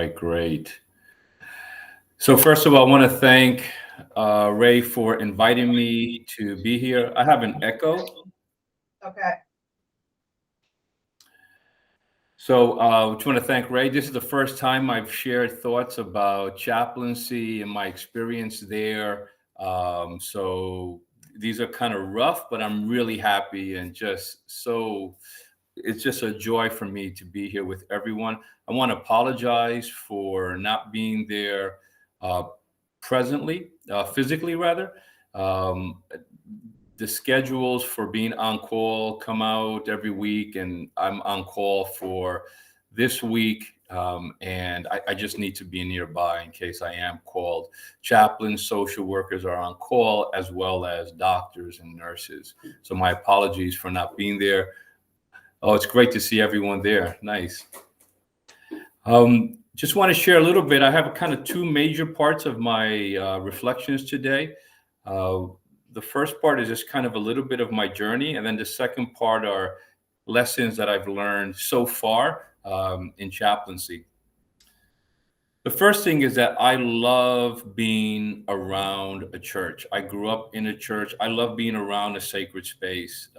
right, great. So first of all, I want to thank Ray for inviting me to be here. I have an echo. Okay. So I just want to thank Ray. This is the first time I've shared thoughts about chaplaincy and my experience there. So these are kind of rough, but I'm really happy and it's just a joy for me to be here with everyone. I want to apologize for not being there uh, physically rather. Um, the schedules for being on call come out every week, and I'm on call for this week. And I just need to be nearby in case I am called. Chaplains, social workers are on call, as well as doctors and nurses. So my apologies for not being there. Oh, it's great to see everyone there. Nice. Just want to share a little bit. I have kind of two major parts of my reflections today. Uh, the first part is just kind of a little bit of my journey, and then the second part are lessons that I've learned so far in chaplaincy. The first thing is that I love being around a church. I grew up in a church. I love being around a sacred space.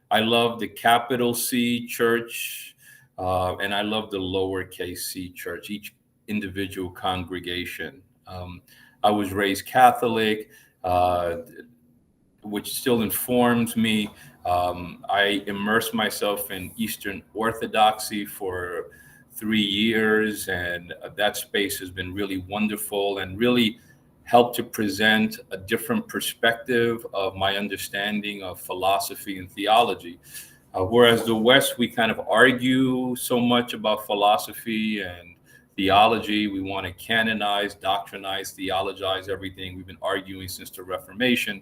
I love the capital C church, and I love the lowercase c church, each individual congregation. I was raised Catholic, which still informs me. I immersed myself in Eastern Orthodoxy for 3 years, and that space has been really wonderful and really helped to present a different perspective of my understanding of philosophy and theology. Whereas the West, we kind of argue so much about philosophy and theology. We want to canonize, doctrinize, theologize everything. We've been arguing since the Reformation.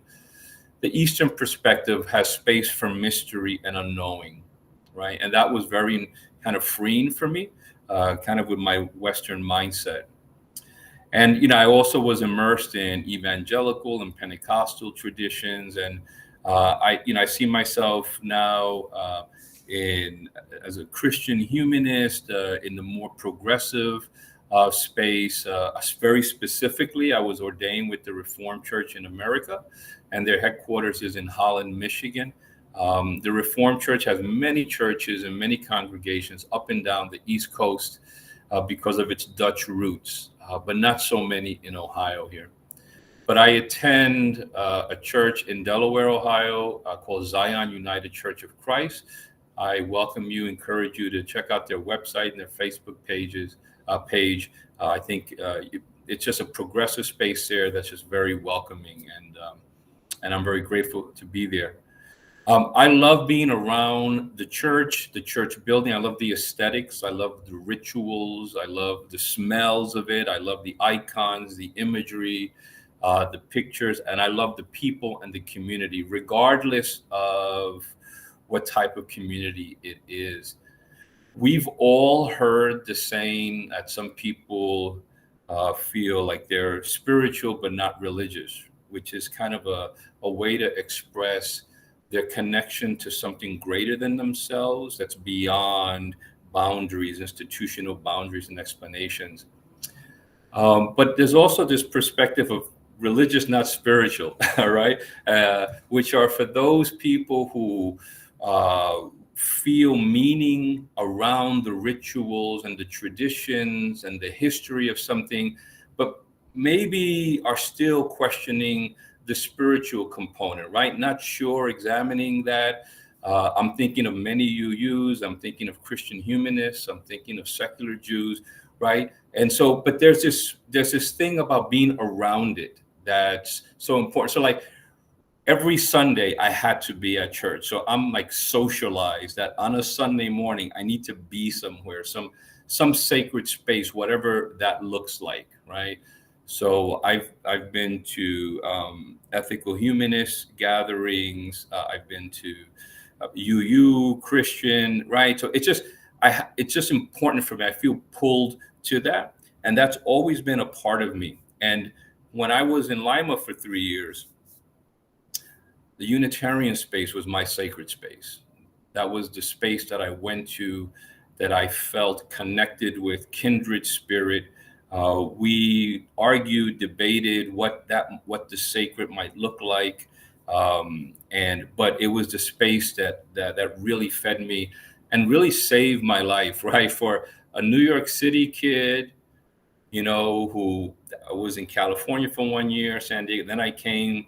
The Eastern perspective has space for mystery and unknowing, right? And that was very kind of freeing for me, kind of with my Western mindset. And, I also was immersed in evangelical and Pentecostal traditions. And I see myself now as a Christian humanist in the more progressive space. Very specifically, I was ordained with the Reformed Church in America, and their headquarters is in Holland, Michigan. The Reformed Church has many churches and many congregations up and down the East Coast because of its Dutch roots, but not so many in Ohio here. But I attend a church in Delaware, Ohio called Zion United Church of Christ. I welcome you, encourage you to check out their website and their Facebook page. I think it's just a progressive space there that's just very welcoming, and I'm very grateful to be there. I love being around the church building. I love the aesthetics. I love the rituals. I love the smells of it. I love the icons, the imagery, the pictures, and I love the people and the community, regardless of what type of community it is. We've all heard the saying that some people feel like they're spiritual but not religious, which is kind of a way to express their connection to something greater than themselves that's beyond boundaries, institutional boundaries and explanations. But there's also this perspective of religious, not spiritual, all right? Which are for those people who feel meaning around the rituals and the traditions and the history of something, but maybe are still questioning the spiritual component, right? Not sure, examining that. I'm thinking of many UUs. I'm thinking of Christian humanists. I'm thinking of secular Jews, right? And so, but there's this thing about being around it that's so important. So like every Sunday I had to be at church. So I'm like socialized that on a Sunday morning, I need to be somewhere, some sacred space, whatever that looks like, right? So I've been to ethical humanist gatherings. I've been to UU Christian, right? So it's just important for me. I feel pulled to that, and that's always been a part of me. And when I was in Lima for 3 years, the Unitarian space was my sacred space. That was the space that I went to that I felt connected with, kindred spirit. We argued, debated what the sacred might look like, but it was the space that really fed me and really saved my life, right? For a New York City kid, who was in California for 1 year, San Diego. Then I came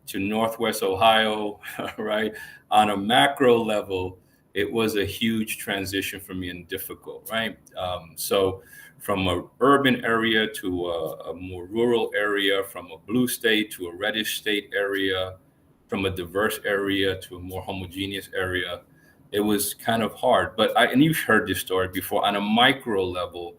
to Northwest Ohio, right? On a macro level, it was a huge transition for me and difficult, right? So from a urban area to a more rural area, from a blue state to a reddish state area, from a diverse area to a more homogeneous area, it was kind of hard. And you've heard this story before, on a micro level,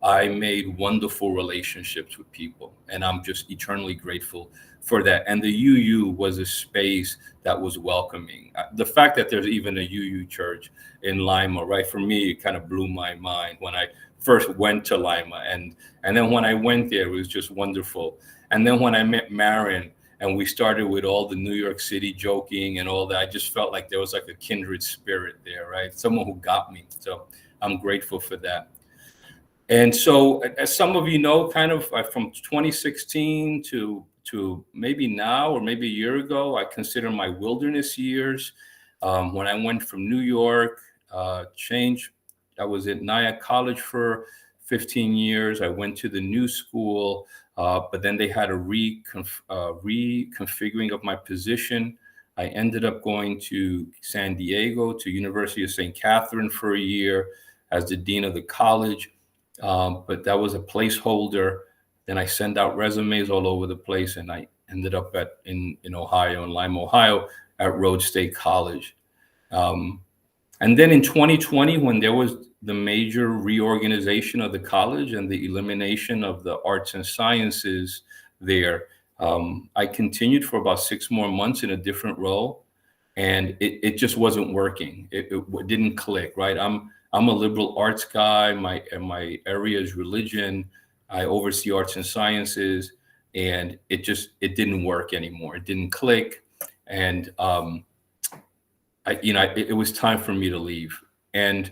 I made wonderful relationships with people, and I'm just eternally grateful for that. And the UU was a space that was welcoming. The fact that there's even a UU church in Lima, right, for me, it kind of blew my mind when I first went to Lima. And then when I went there, it was just wonderful. And then when I met Marin and we started with all the New York City joking and all that, I just felt like there was like a kindred spirit there, right? Someone who got me. So I'm grateful for that. And so, as some of you know, kind of from 2016 to maybe now or maybe a year ago, I consider my wilderness years. When I went from New York, I was at Nyack College for 15 years. I went to the new school, but then they had a reconfiguring of my position. I ended up going to San Diego, to University of St. Catherine for a year as the dean of the college. But that was a placeholder. Then I sent out resumes all over the place, and I ended up in Ohio, in Lima, Ohio, at Rhodes State College. And then in 2020, when there was the major reorganization of the college and the elimination of the arts and sciences there, I continued for about 6 more months in a different role, and it just wasn't working. It didn't click, right? I'm a liberal arts guy. My area is religion. I oversee arts and sciences, and it didn't work anymore. It didn't click, and it was time for me to leave. And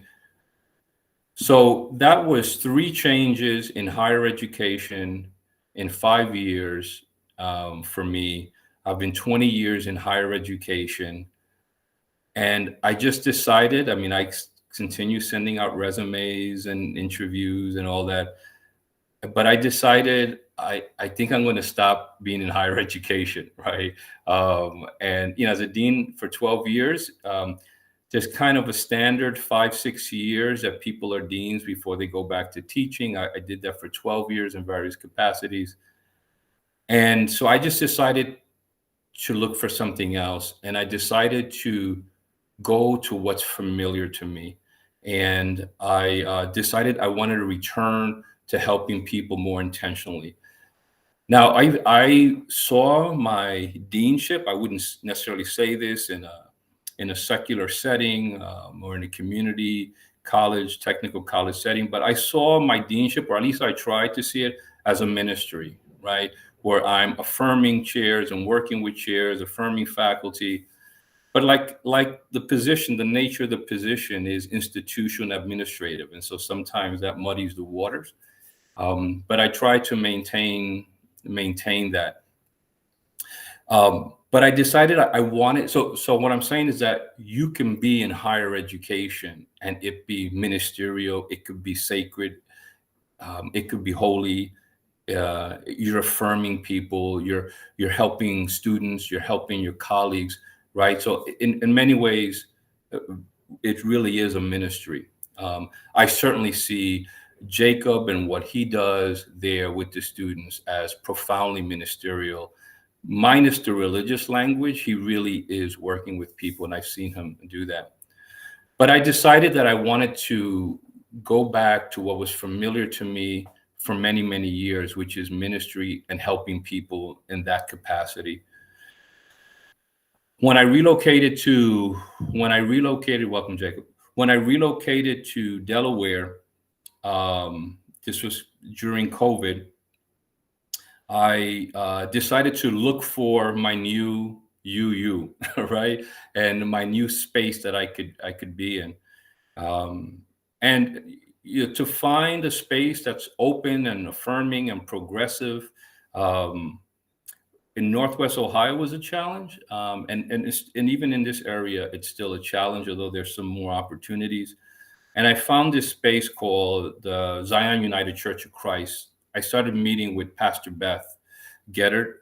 so that was 3 changes in higher education in 5 years for me. I've been 20 years in higher education, and I just decided. I continue sending out resumes and interviews and all that. But I decided I think I'm going to stop being in higher education, right? And as a dean for 12 years, there's kind of a standard 5-6 years that people are deans before they go back to teaching. I did that for 12 years in various capacities. And so I just decided to look for something else. And I decided to go to what's familiar to me. And I decided I wanted to return to helping people more intentionally. Now, I saw my deanship. I wouldn't necessarily say this in a secular setting or in a community college, technical college setting, but I saw my deanship, or at least I tried to see it, as a ministry, right? Where I'm affirming chairs and working with chairs, affirming faculty. But like the position, the nature of the position is institutional administrative. And so sometimes that muddies the waters. But I try to maintain that. But I decided I wanted, so what I'm saying is that you can be in higher education and it be ministerial, it could be sacred, it could be holy. You're affirming people, you're helping students, you're helping your colleagues, right? So in many ways, it really is a ministry. I certainly see Jacob and what he does there with the students as profoundly ministerial. Minus the religious language, he really is working with people, and I've seen him do that. But I decided that I wanted to go back to what was familiar to me for many, many years, which is ministry and helping people in that capacity. When I relocated, welcome, Jacob. When I relocated to Delaware, this was during COVID, I decided to look for my new UU, right? And my new space that I could be in. And to find a space that's open and affirming and progressive um, in Northwest Ohio was a challenge, and even in this area, it's still a challenge. Although there's some more opportunities, and I found this space called the Zion United Church of Christ. I started meeting with Pastor Beth Gettert,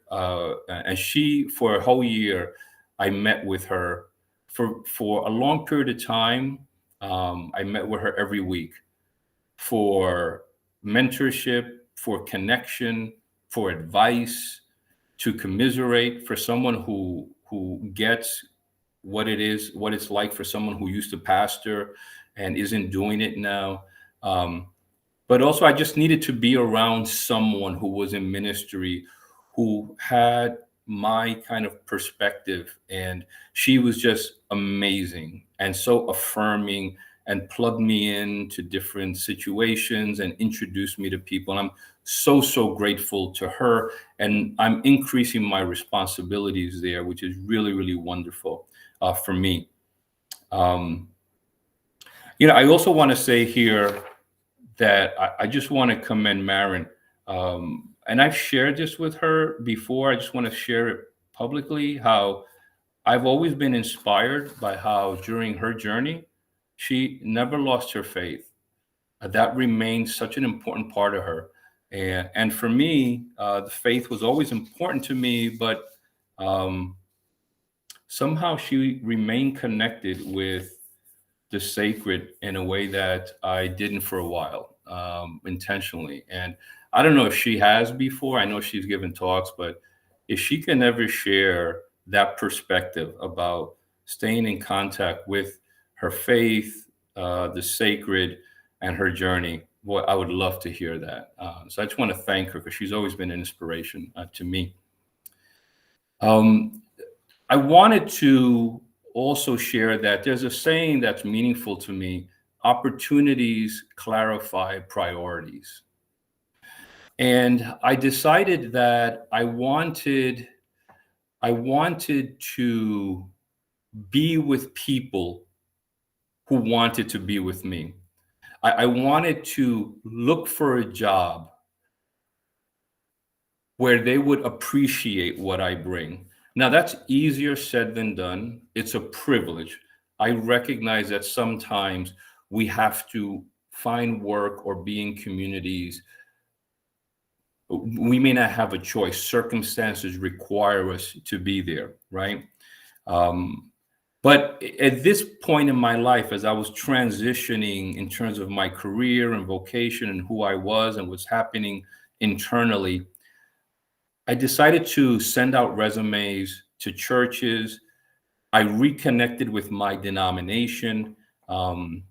and she, for a whole year, I met with her for a long period of time. I met with her every week for mentorship, for connection, for advice, to commiserate, for someone who gets what it is, what it's like for someone who used to pastor and isn't doing it now. Um, but also, I just needed to be around someone who was in ministry, who had my kind of perspective. And she was just amazing and so affirming, and plugged me into different situations and introduced me to people. And I'm so grateful to her. And I'm increasing my responsibilities there, which is really wonderful for me. I also want to say here that I just want to commend Marin. And I've shared this with her before. I just want to share it publicly, how I've always been inspired by how during her journey, she never lost her faith. That remains such an important part of her. And for me, the faith was always important to me, but somehow she remained connected with the sacred in a way that I didn't for a while, intentionally. And I don't know if she has before. I know she's given talks, but if she can ever share that perspective about staying in contact with her faith, the sacred, and her journey, boy, I would love to hear that. So I just want to thank her because she's always been an inspiration to me. I wanted to also share that there's a saying that's meaningful to me: opportunities clarify priorities. And I decided that I wanted to be with people who wanted to be with me. I wanted to look for a job where they would appreciate what I bring. Now, that's easier said than done. It's a privilege. I recognize that sometimes we have to find work or be in communities. We may not have a choice. Circumstances require us to be there, right? But at this point in my life, as I was transitioning in terms of my career and vocation and who I was and what's happening internally, I decided to send out resumes to churches. I reconnected with my denomination. The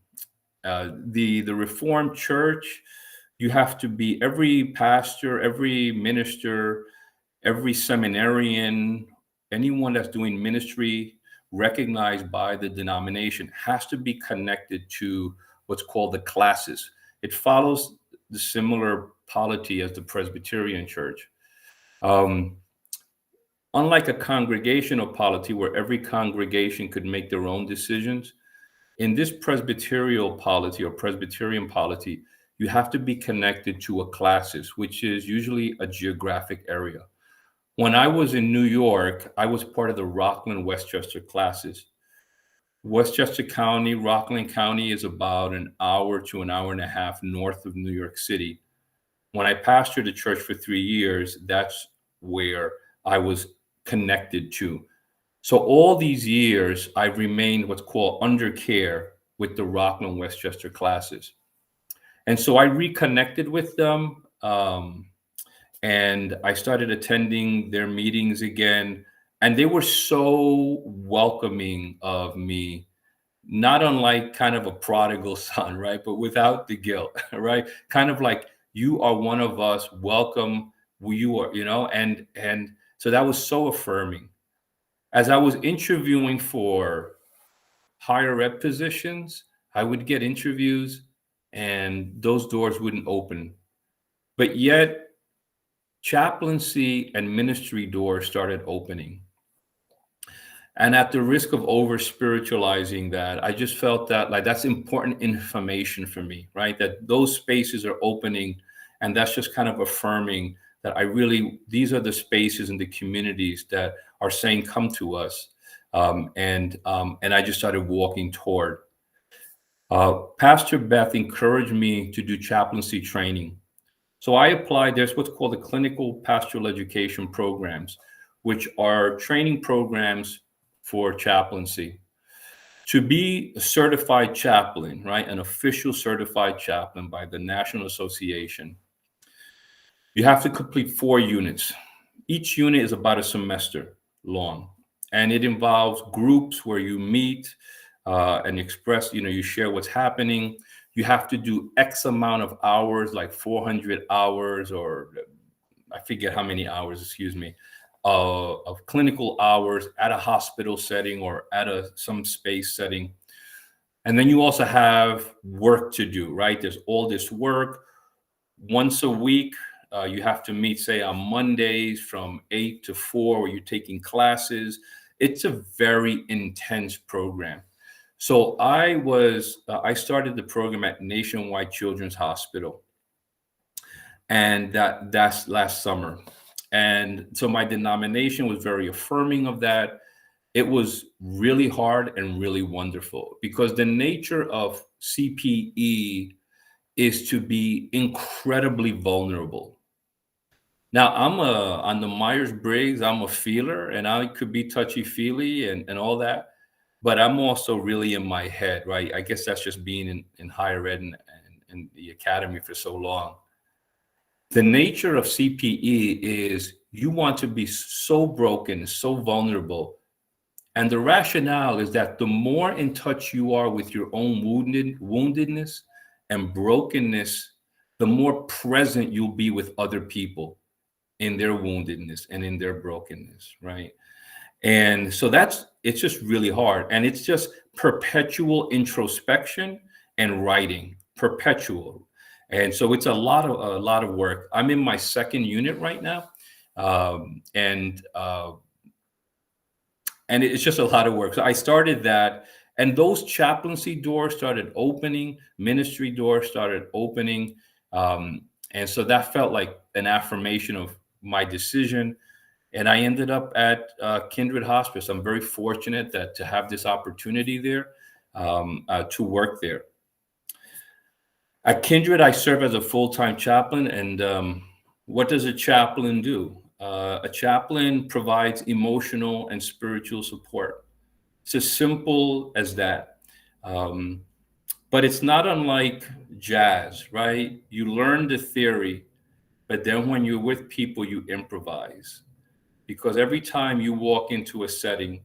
Reformed Church, you have to be, every pastor, every minister, every seminarian, anyone that's doing ministry recognized by the denomination has to be connected to what's called the classes. It follows the similar polity as the Presbyterian Church. Unlike a congregational polity where every congregation could make their own decisions, in this Presbyterial polity or Presbyterian polity, you have to be connected to a classis, which is usually a geographic area. When I was in New York, I was part of the Rockland-Westchester classis. Westchester County, Rockland County is about an hour to an hour and a half north of New York City. When I pastored the church for 3 years, that's where I was connected to. So all these years, I've remained what's called under care with the Rockland Westchester classes. And so I reconnected with them, and I started attending their meetings again. And they were so welcoming of me, not unlike kind of a prodigal son, right? But without the guilt, right? Kind of like, you are one of us, welcome, you are, and so that was so affirming. As I was interviewing for higher ed positions, I would get interviews and those doors wouldn't open. But yet, chaplaincy and ministry doors started opening. And at the risk of over spiritualizing that, I just felt that like that's important information for me, right? That those spaces are opening, and that's just kind of affirming that these are the spaces and the communities that are saying, come to us. And I just started walking toward. Pastor Beth encouraged me to do chaplaincy training. So I applied. There's what's called the clinical pastoral education programs, which are training programs for chaplaincy. To be a certified chaplain, right, an official certified chaplain by the National Association, you have to complete 4 units. Each unit is about a semester long, and it involves groups where you meet and express, you share what's happening. You have to do X amount of hours, like 400 hours, or I forget how many hours, excuse me, of clinical hours at a hospital setting or at some space setting. And then you also have work to do, right? There's all this work. Once a week, you have to meet, say, on Mondays from 8 to 4, where you're taking classes. It's a very intense program. So I started the program at Nationwide Children's Hospital, and that's last summer. And so my denomination was very affirming of that. It was really hard and really wonderful, because the nature of CPE is to be incredibly vulnerable. Now, on the Myers-Briggs, I'm a feeler, and I could be touchy-feely and all that, but I'm also really in my head, right? I guess that's just being in higher ed and the academy for so long. The nature of CPE is you want to be so broken, so vulnerable. And the rationale is that the more in touch you are with your own woundedness and brokenness, the more present you'll be with other people in their woundedness and in their brokenness, right? And so it's just really hard. And it's just perpetual introspection and writing, perpetual. And so it's a lot of work. I'm in my 2nd unit right now. And it's just a lot of work. So I started that, and those chaplaincy doors started opening, ministry doors started opening. And so that felt like an affirmation of my decision. And I ended up at Kindred Hospice. I'm very fortunate to have this opportunity there, to work there. At Kindred, I serve as a full-time chaplain. And what does a chaplain do? A chaplain provides emotional and spiritual support. It's as simple as that. But it's not unlike jazz, right? You learn the theory, but then when you're with people, you improvise. Because every time you walk into a setting,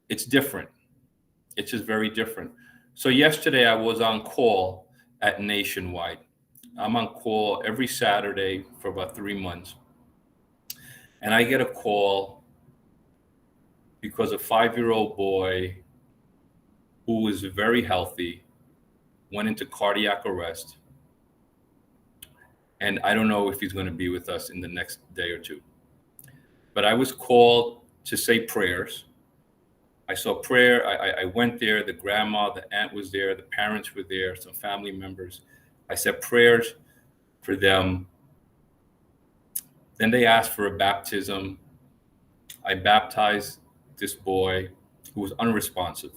it's different. It's just very different. So yesterday I was on call at Nationwide. I'm on call every Saturday for about 3 months. And I get a call because a 5-year-old boy who was very healthy went into cardiac arrest. And I don't know if he's going to be with us in the next day or two. But I was called to say prayers. I saw prayer. I went there. The grandma, the aunt was there. The parents were there, some family members. I said prayers for them. Then they asked for a baptism. I baptized this boy who was unresponsive.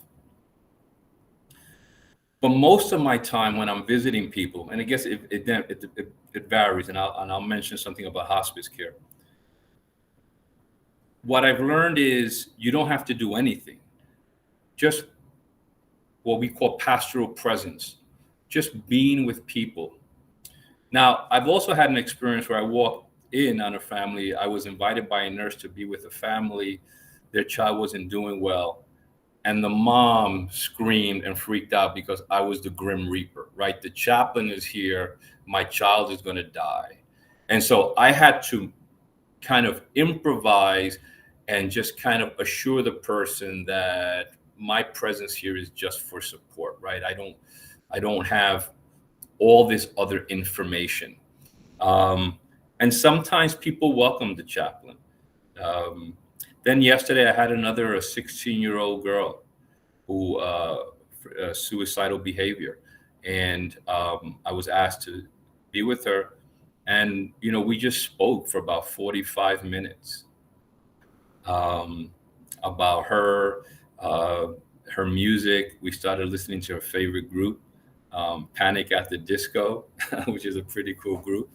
But most of my time when I'm visiting people, and I guess it varies, and I'll mention something about hospice care. What I've learned is you don't have to do anything. Just what we call pastoral presence, just being with people. Now, I've also had an experience where I walked in on a family. I was invited by a nurse to be with a family. Their child wasn't doing well. And the mom screamed and freaked out because I was the Grim Reaper, right? The chaplain is here. My child is going to die. And so I had to kind of improvise and just kind of assure the person that my presence here is just for support, right? I don't have all this other information. And sometimes people welcome the chaplain. Then yesterday I had another 16-year-old girl who suicidal behavior, and I was asked to be with her, and we just spoke for about 45 minutes about her, her music. We started listening to her favorite group, Panic at the Disco, which is a pretty cool group.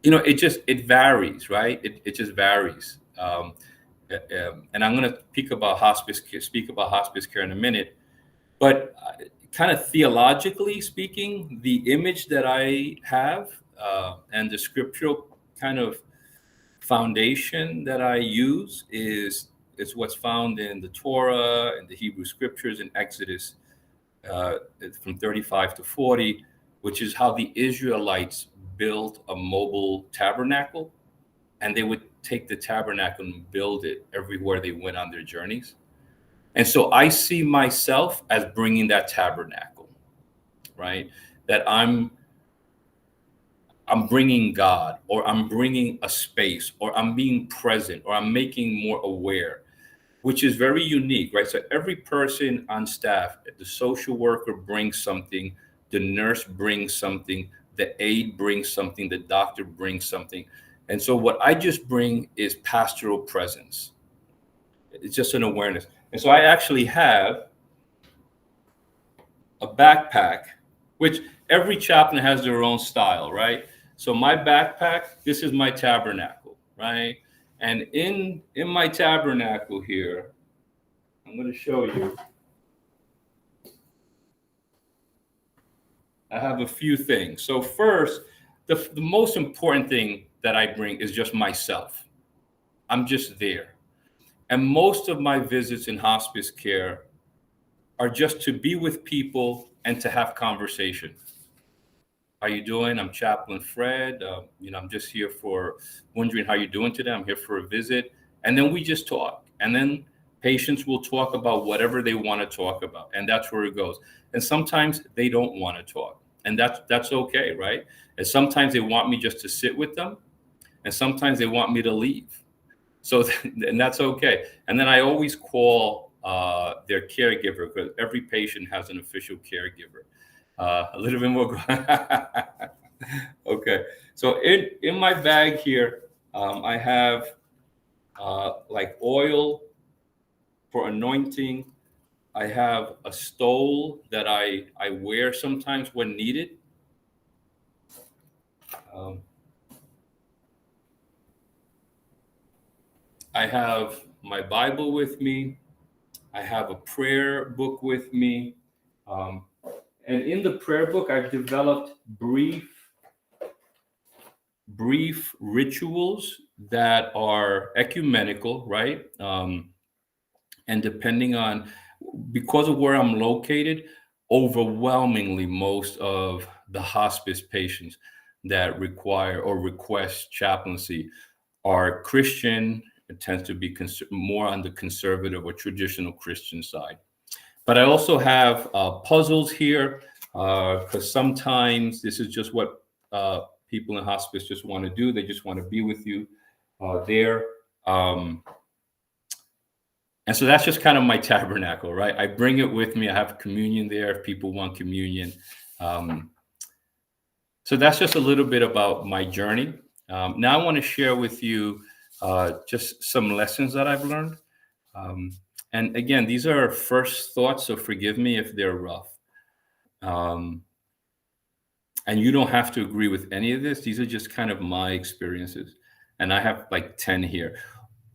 It varies, right? It just varies. And I'm going to speak about hospice care in a minute. But kind of theologically speaking, the image that I have and the scriptural kind of foundation that I use is what's found in the Torah and the Hebrew scriptures in Exodus from 35 to 40, which is how the Israelites built a mobile tabernacle, and they would take the tabernacle and build it everywhere they went on their journeys. And so I see myself as bringing that tabernacle, right? That I'm bringing God, or I'm bringing a space, or I'm being present, or I'm making more aware, which is very unique, right? So every person on staff, the social worker brings something, the nurse brings something, the aide brings something, the doctor brings something. And so what I just bring is pastoral presence. It's just an awareness. And so I actually have a backpack, which every chaplain has their own style, right? So my backpack, this is my tabernacle, right? And in my tabernacle here, I'm going to show you. I have a few things. So first, the most important thing that I bring is just myself. I'm just there. And most of my visits in hospice care are just to be with people and to have conversation. How you doing? I'm Chaplain Fred. I'm just here for wondering how you're doing today. I'm here for a visit. And then we just talk. And then patients will talk about whatever they want to talk about. And that's where it goes. And sometimes they don't want to talk. And that's okay, right? And sometimes they want me just to sit with them. And sometimes they want me to leave. So, and that's okay. And then I always call their caregiver, because every patient has an official caregiver. A little bit more. Okay. So in my bag here, I have like oil for anointing. I have a stole that I wear sometimes when needed. I have my Bible with me. I have a prayer book with me. And in the prayer book, I've developed brief rituals that are ecumenical, right? And depending on, because of where I'm located, overwhelmingly most of the hospice patients that require or request chaplaincy are Christian. It tends to be more on the conservative or traditional Christian side. But I also have puzzles here, because sometimes this is just what people in hospice just want to do. They just want to be with you there. And so that's just kind of my tabernacle, right? I bring it with me. I have communion there if people want communion. So that's just a little bit about my journey. Now I want to share with you just some lessons that I've learned. And again, these are first thoughts, so forgive me if they're rough. And you don't have to agree with any of this. These are just kind of my experiences. And I have like 10 here.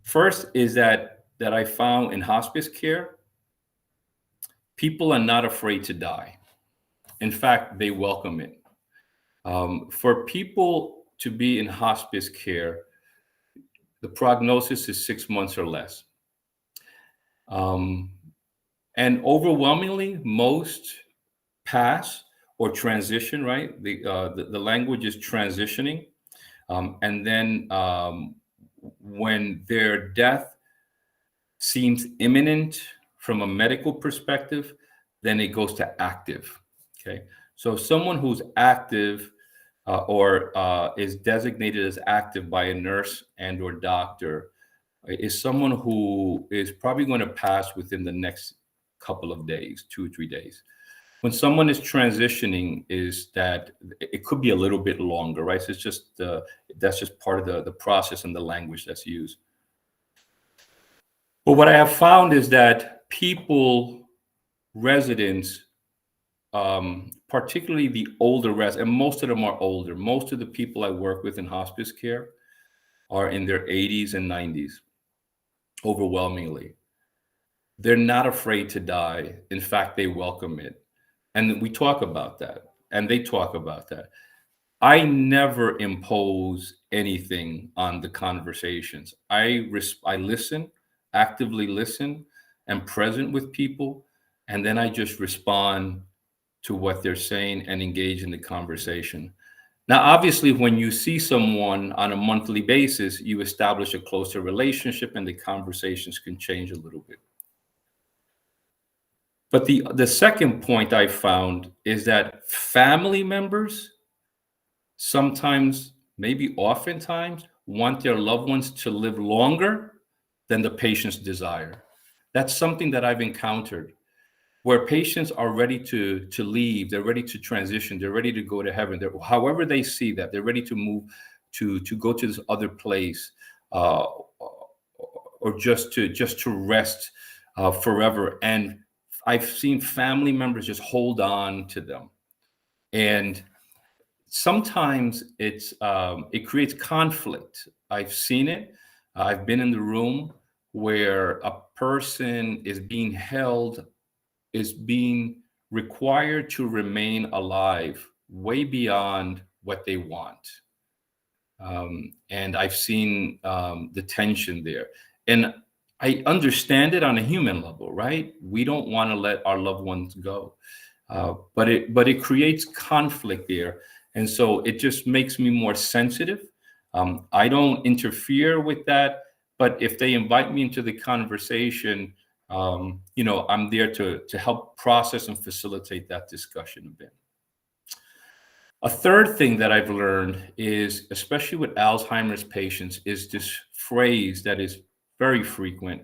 First is that I found in hospice care, people are not afraid to die. In fact, they welcome it. For people to be in hospice care, the prognosis is 6 months or less. And overwhelmingly, most pass or transition, right? The language is transitioning. And then when their death seems imminent from a medical perspective, then it goes to active. Okay. So someone who's active, or is designated as active by a nurse and or doctor is someone who is probably going to pass within the next couple of days, 2 or 3 days. When someone is transitioning, is that it could be a little bit longer, right? So it's just that's just part of the process and the language that's used. But what I have found is that people, residents, particularly the older residents, and most of them are older. Most of the people I work with in hospice care are in their 80s and 90s, overwhelmingly. They're not afraid to die. In fact, they welcome it. And we talk about that, and they talk about that. I never impose anything on the conversations. I listen, actively listen, and present with people, and then I just respond to what they're saying and engage in the conversation. Now, obviously, when you see someone on a monthly basis, you establish a closer relationship, and the conversations can change a little bit. But the second point I found is that family members sometimes, maybe oftentimes, want their loved ones to live longer than the patient's desire. That's something that I've encountered, where patients are ready to leave, they're ready to transition, they're ready to go to heaven. However they see that, they're ready to move to go to this other place, or just to rest forever. And I've seen family members just hold on to them, and sometimes it creates conflict. I've seen it. I've been in the room where a person is being held, is being required to remain alive way beyond what they want. And I've seen the tension there. And I understand it on a human level, right? We don't want to let our loved ones go. But it creates conflict there. And so it just makes me more sensitive. I don't interfere with that, but if they invite me into the conversation, I'm there to help process and facilitate that discussion a bit. A third thing that I've learned is, especially with Alzheimer's patients, is this phrase that is very frequent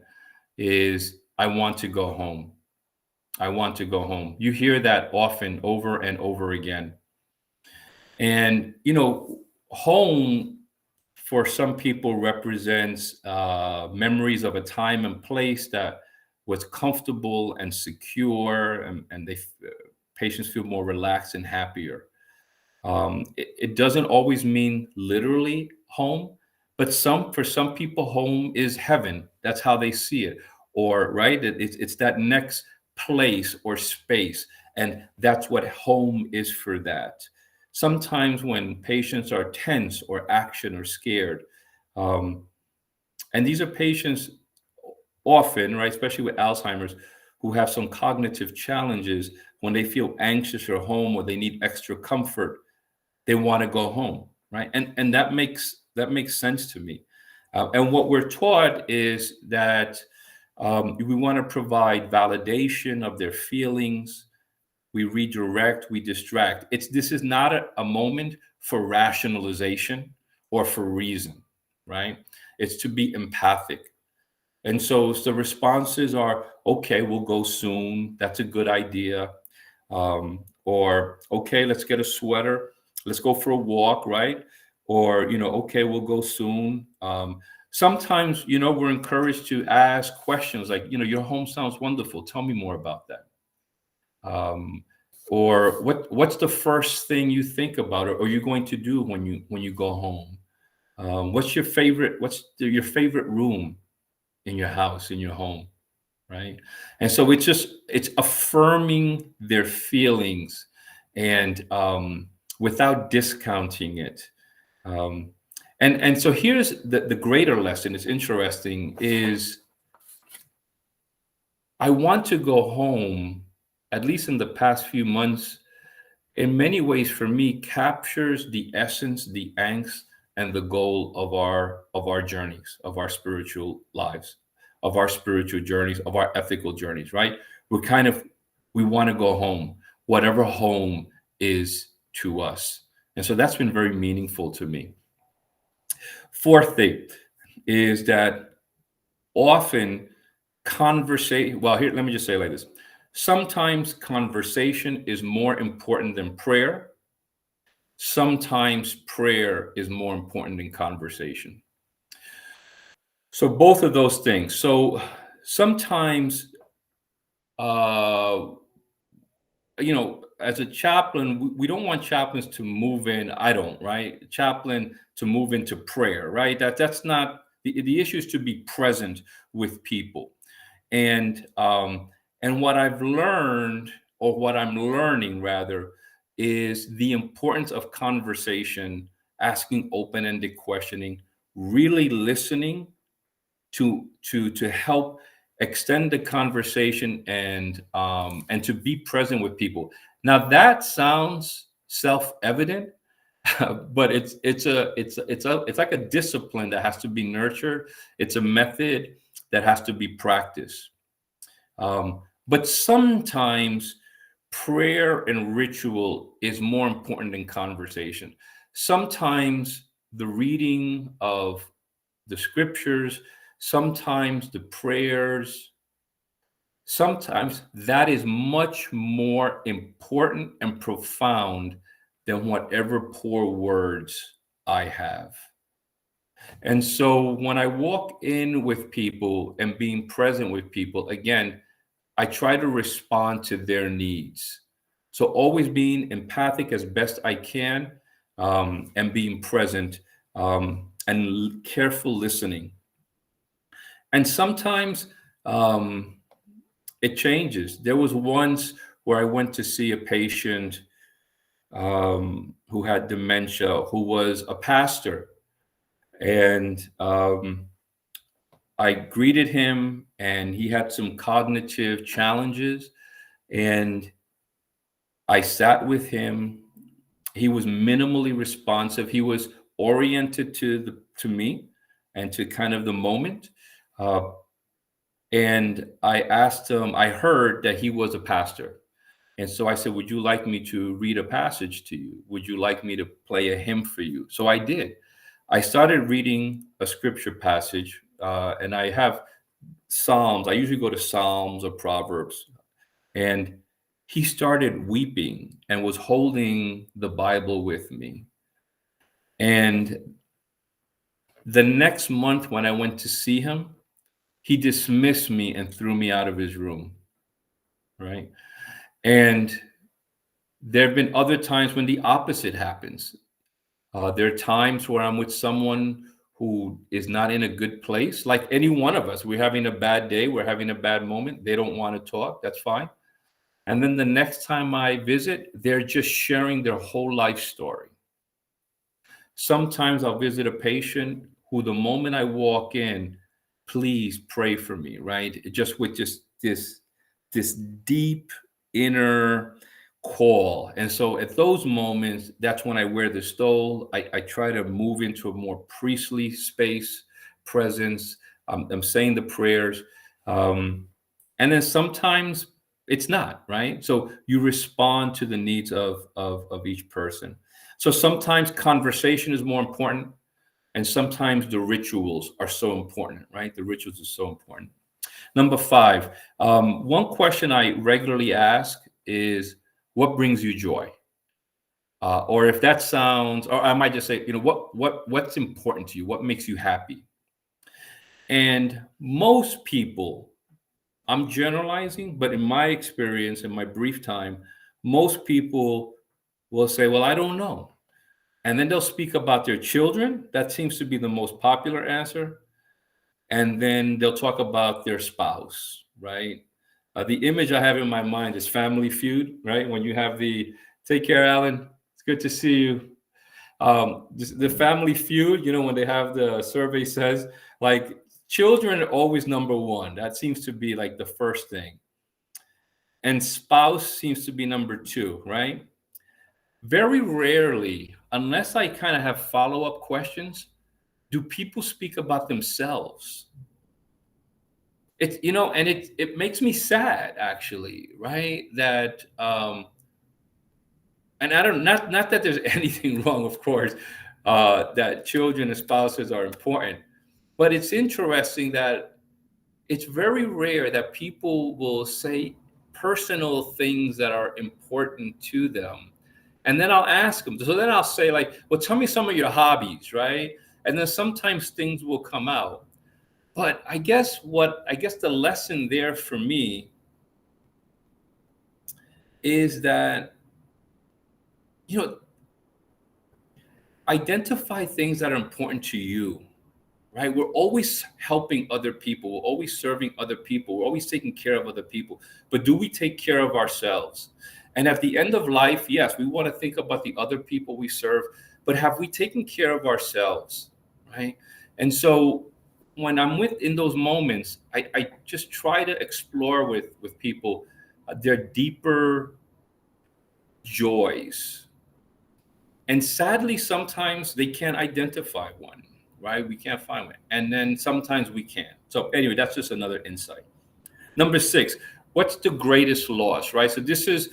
is, I want to go home. I want to go home. You hear that often, over and over again. And, home for some people represents memories of a time and place that was comfortable and secure, and patients feel more relaxed and happier. It doesn't always mean literally home, but for some people, home is heaven. That's how they see it. Or, right, it's that next place or space, and that's what home is for that. Sometimes when patients are tense or anxious or scared, and these are patients often, right, especially with Alzheimer's, who have some cognitive challenges. When they feel anxious or home, or they need extra comfort, they want to go home, right? And that makes sense to me. And what we're taught is that we want to provide validation of their feelings. We redirect, we distract. This is not a moment for rationalization or for reason, right? It's to be empathic. And so the responses are, okay, we'll go soon. That's a good idea. Or, okay, let's get a sweater. Let's go for a walk, right? Or, okay, we'll go soon. Sometimes, we're encouraged to ask questions like, your home sounds wonderful. Tell me more about that. Or what's the first thing you think about, or you're going to do when you go home? What's your favorite room in your house, in your home, right? And so it's affirming their feelings, and without discounting it. And so here's the greater lesson. It's interesting, is I want to go home, at least in the past few months, in many ways for me, captures the essence, the angst, and the goal of our journeys, of our spiritual lives, of our spiritual journeys, of our ethical journeys, right? We want to go home, whatever home is to us. And so that's been very meaningful to me. Fourth thing is that often conversation, well, here, let me just say it like this. Sometimes conversation is more important than prayer. Sometimes prayer is more important than conversation. So both of those things. So sometimes, uh, as a chaplain, we don't want chaplains to move in. I don't, right? Chaplain to move into prayer, right? That's not the issue is to be present with people. And what I've learned, or what I'm learning rather, is the importance of conversation, asking open-ended questioning, really listening to help extend the conversation, and to be present with people. Now that sounds self-evident, but it's like a discipline that has to be nurtured. It's a method that has to be practiced. But sometimes prayer and ritual is more important than conversation. Sometimes the reading of the scriptures, sometimes the prayers, sometimes that is much more important and profound than whatever poor words I have. And so when I walk in with people and being present with people, again, I try to respond to their needs. So always being empathic as best I can, and being present, and careful listening. And sometimes it changes. There was once where I went to see a patient who had dementia, who was a pastor. And I greeted him, and he had some cognitive challenges. And I sat with him. He was minimally responsive. He was oriented to me and to kind of the moment. Uh, and I asked him, I heard that he was a pastor. And so I said, would you like me to read a passage to you? Would you like me to play a hymn for you? So I did. I started reading a scripture passage, and I have Psalms. I usually go to Psalms or Proverbs. And he started weeping and was holding the Bible with me. And the next month, when I went to see him, he dismissed me and threw me out of his room. Right. And there have been other times when the opposite happens. There are times where I'm with someone who is not in a good place, like any one of us. We're having a bad day, we're having a bad moment. They don't want to talk. That's fine. And then the next time I visit, they're just sharing their whole life story. Sometimes I'll visit a patient who, the moment I walk in, please pray for me, right? Just with just this deep inner call. And so at those moments, that's when I wear the stole. I try to move into a more priestly space, presence. I'm saying the prayers. And then sometimes it's not, right? So you respond to the needs of each person. So sometimes conversation is more important, and sometimes the rituals are so important, right? The rituals are so important. Number 5, one question I regularly ask is, what brings you joy? Or if that sounds, or I might just say, what's important to you? What makes you happy? And most people, I'm generalizing, but in my experience, in my brief time, most people will say, well, I don't know. And then they'll speak about their children. That seems to be the most popular answer. And then they'll talk about their spouse, right? The image I have in my mind is Family Feud, right? When you have take care, Alan. It's good to see you. The Family Feud, when they have the survey says, like, children are always number one. That seems to be like the first thing. And spouse seems to be number 2, right? Very rarely, unless I kind of have follow-up questions, do people speak about themselves. It's, and it makes me sad, actually, right? That and I don't, not that there's anything wrong, of course, that children and spouses are important, but it's interesting that it's very rare that people will say personal things that are important to them. And then I'll ask them. So then I'll say, like, well, tell me some of your hobbies, right? And then sometimes things will come out. But I guess the lesson there for me is that, you know, identify things that are important to you, right? We're always helping other people. We're always serving other people. We're always taking care of other people. But do we take care of ourselves? And at the end of life, yes, we want to think about the other people we serve, but have we taken care of ourselves, right? And so when I'm in those moments, I just try to explore with people their deeper joys. And sadly, sometimes they can't identify one, right? We can't find one. And then sometimes we can. So anyway, that's just another insight. Number 6, what's the greatest loss, right? So this is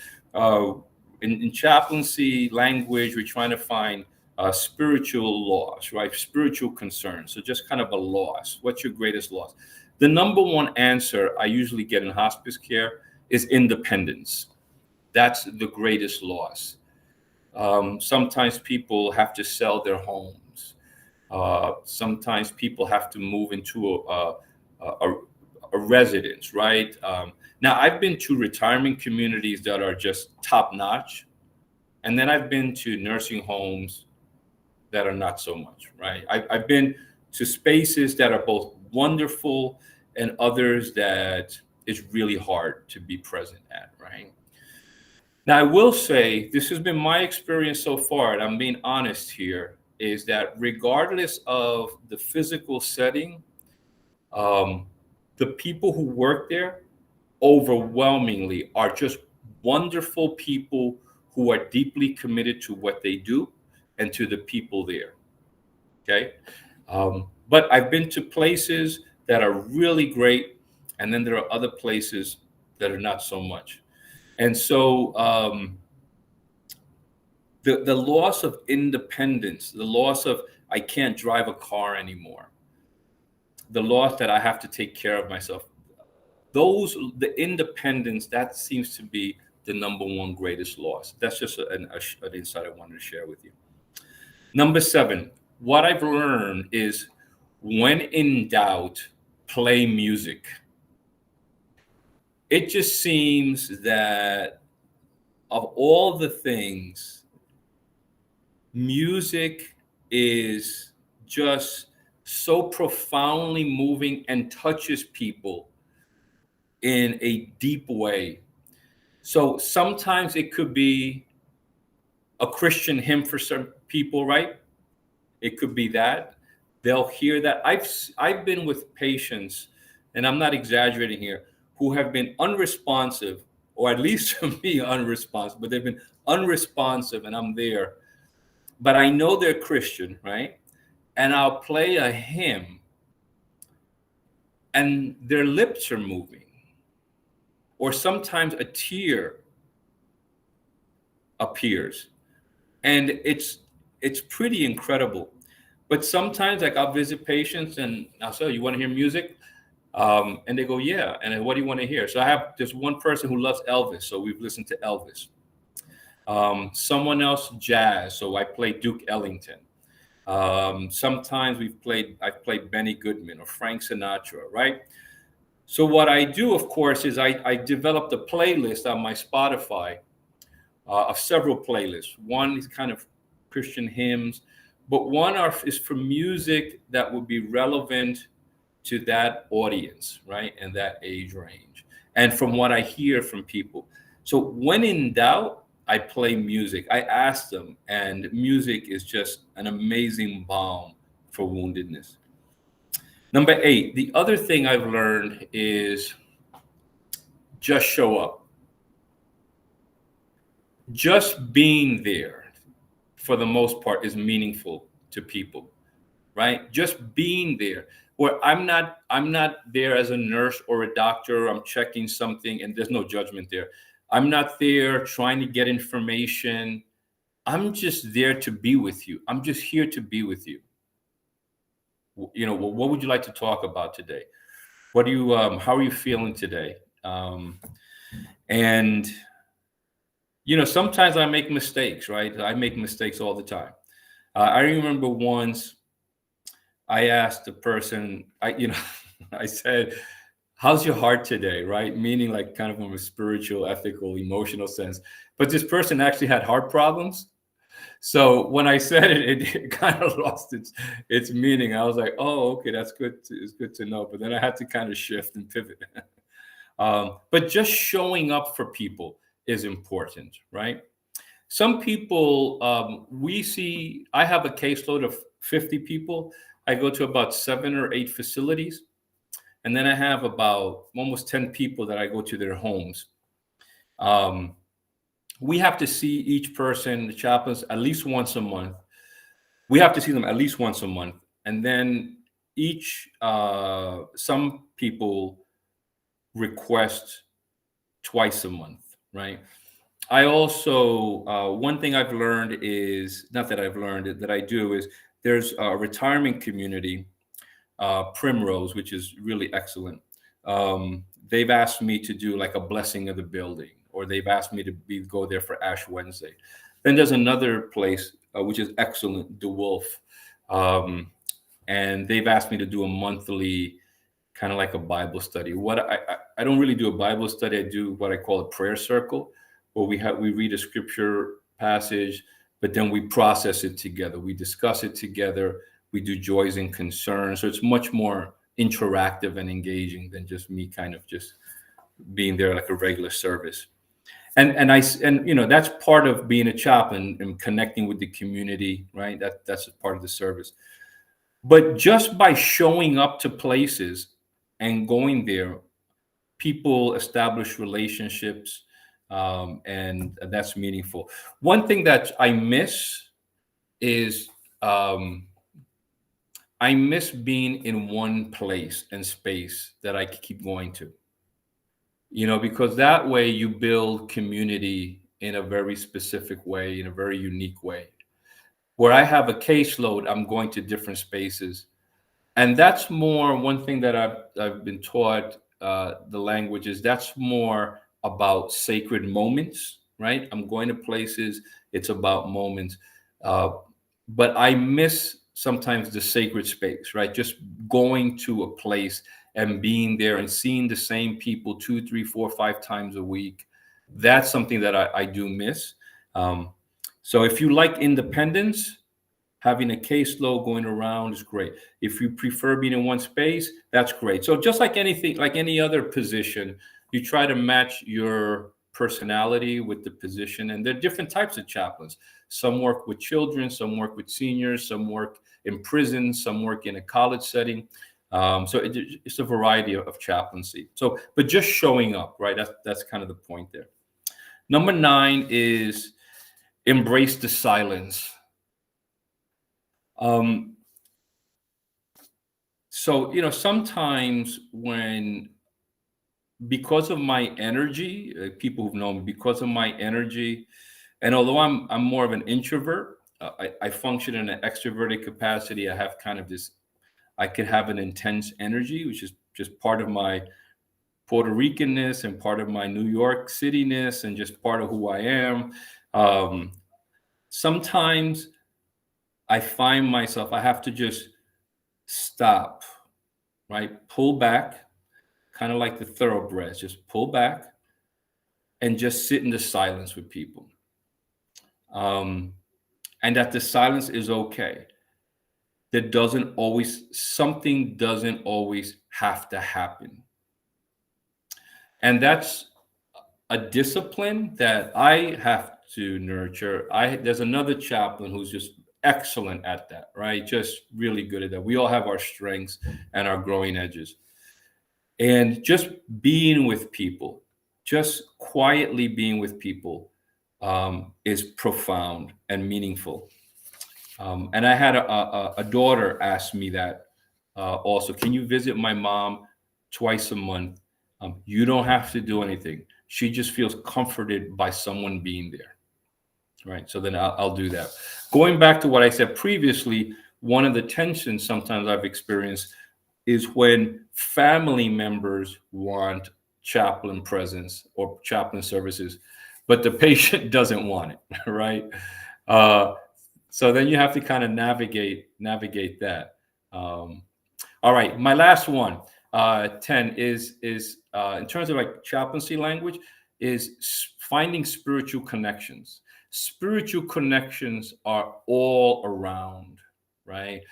in chaplaincy language, we're trying to find spiritual loss, right? Spiritual concern. So just kind of a loss. What's your greatest loss? The number one answer I usually get in hospice care is independence. That's the greatest loss. Sometimes people have to sell their homes. Sometimes people have to move into a residence, right? Now, I've been to retirement communities that are just top notch. And then I've been to nursing homes that are not so much, right? I've been to spaces that are both wonderful and others that it's really hard to be present at, right? Now, I will say this has been my experience so far, and I'm being honest here, is that regardless of the physical setting, the people who work there overwhelmingly are just wonderful people who are deeply committed to what they do and to the people there. Okay. But I've been to places that are really great, and then there are other places that are not so much. And so the loss of independence, the loss of I can't drive a car anymore, the loss that I have to take care of myself, the independence, that seems to be the number one greatest loss. That's just an insight I wanted to share with you. Number 7, what I've learned is when in doubt, play music. It just seems that of all the things, music is just so profoundly moving and touches people in a deep way. So sometimes it could be a Christian hymn for some people, right? It could be that. They'll hear that. I've been with patients, and I'm not exaggerating here, who have been unresponsive, or at least to me unresponsive, but they've been unresponsive and I'm there. But I know they're Christian, right? And I'll play a hymn and their lips are moving. Or sometimes a tear appears. And it's pretty incredible. But sometimes, like, I'll visit patients and I'll say, you want to hear music? And they go, yeah. And then, what do you want to hear? So I have this one person who loves Elvis. So we've listened to Elvis. Someone else, jazz. So I play Duke Ellington. Sometimes I've played Benny Goodman or Frank Sinatra, right? So what I do, of course, is I developed a playlist on my Spotify of several playlists. One is kind of Christian hymns, but one is for music that would be relevant to that audience, right? And that age range. And from what I hear from people. So when in doubt, I play music. I ask them, and music is just an amazing balm for woundedness. Number 8, the other thing I've learned is just show up. Just being there, for the most part, is meaningful to people, right? Just being there. Where I'm not there as a nurse or a doctor. I'm checking something, and there's no judgment there. I'm not there trying to get information. I'm just there to be with you. I'm just here to be with you. What would you like to talk about today? What do you how are you feeling today? And sometimes I make mistakes, right? I make mistakes all the time. I remember once I asked the person, I said, how's your heart today, right? Meaning like kind of from a spiritual, ethical, emotional sense. But this person actually had heart problems. So when I said it kind of lost its meaning. I was like, oh, okay, that's good. It's good to know. But then I had to kind of shift and pivot. But just showing up for people is important, right? Some people, I have a caseload of 50 people. I go to about 7 or 8 facilities. And then I have about almost 10 people that I go to their homes. We have to see each person, the chaplains, at least once a month. We have to see them at least once a month. And then some people request twice a month, right? I also, one thing I've learned is, not that I've learned, that I do is there's a retirement community, Primrose, which is really excellent. They've asked me to do like a blessing of the building, or they've asked me to go there for Ash Wednesday. Then there's another place, which is excellent, DeWolf. And they've asked me to do a monthly kind of like a Bible study. I don't really do a Bible study. I do what I call a prayer circle, where we read a scripture passage, but then we process it together. We discuss it together. We do joys and concerns. So it's much more interactive and engaging than just me kind of just being there like a regular service. And that's part of being a chaplain and connecting with the community, right? That's a part of the service. But just by showing up to places and going there, people establish relationships, and that's meaningful. One thing that I miss is I miss being in one place and space that I could keep going to. Because that way you build community in a very specific way, in a very unique way. Where I have a caseload, I'm going to different spaces. And that's more one thing that I've been taught, the language is that's more about sacred moments, right? I'm going to places, it's about moments. But I miss sometimes the sacred space, right? Just going to a place and being there and seeing the same people 2, 3, 4, 5 times a week. That's something that I do miss. So if you like independence, having a caseload going around is great. If you prefer being in one space, that's great. So just like anything, like any other position, you try to match your personality with the position. And there are different types of chaplains. Some work with children, some work with seniors, some work in prison, some work in a college setting. So it's a variety of chaplaincy. So, but just showing up, right? That's kind of the point there. Number 9 is embrace the silence. So, sometimes because of my energy, people who've known me, because of my energy, and although I'm more of an introvert, I function in an extroverted capacity. I have kind of this, I could have an intense energy, which is just part of my Puerto Ricanness and part of my New York City-ness and just part of who I am. Sometimes I find myself, I have to just stop, right? Pull back, kind of like the thoroughbreds, just pull back and just sit in the silence with people. And that the silence is okay. Something doesn't always have to happen. And that's a discipline that I have to nurture. There's another chaplain who's just excellent at that, right? Just really good at that. We all have our strengths and our growing edges. And just being with people, just quietly being with people, is profound and meaningful. And I had a daughter ask me that also. Can you visit my mom twice a month? You don't have to do anything. She just feels comforted by someone being there. Right. So then I'll do that. Going back to what I said previously, one of the tensions sometimes I've experienced is when family members want chaplain presence or chaplain services, but the patient doesn't want it, right? Uh, so then you have to kind of navigate that. Um, all right, my last one, 10 is in terms of like chaplaincy language, is finding spiritual connections. Spiritual connections are all around, right?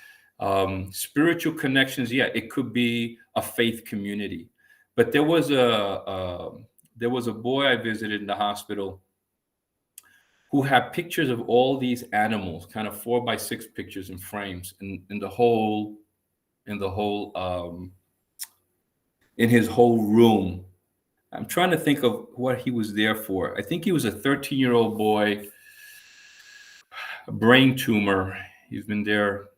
Spiritual connections, yeah, it could be a faith community, but there was a boy I visited in the hospital who had pictures of all these animals, kind of 4x6 pictures in frames, in the whole in the whole in his whole room. I'm trying to think of what he was there for. I think he was a 13-year-old boy, a brain tumor. He's been there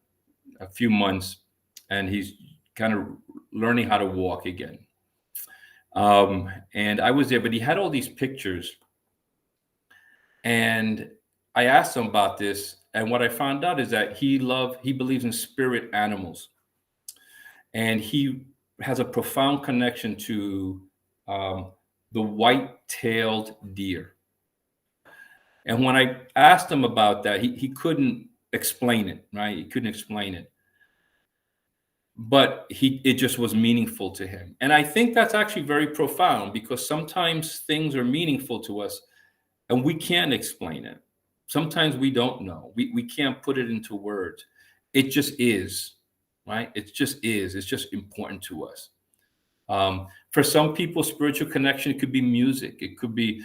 a few months, and he's kind of learning how to walk again. And I was there, but he had all these pictures. And I asked him about this, and what I found out is that he believes in spirit animals, and he has a profound connection to the white-tailed deer. And when I asked him about that, he couldn't explain it, right? He couldn't explain it. But it just was meaningful to him. And I think that's actually very profound, because sometimes things are meaningful to us and we can't explain it. Sometimes we don't know. We can't put it into words. It just is, right? It just is. It's just important to us. For some people, spiritual connection could be music. It could be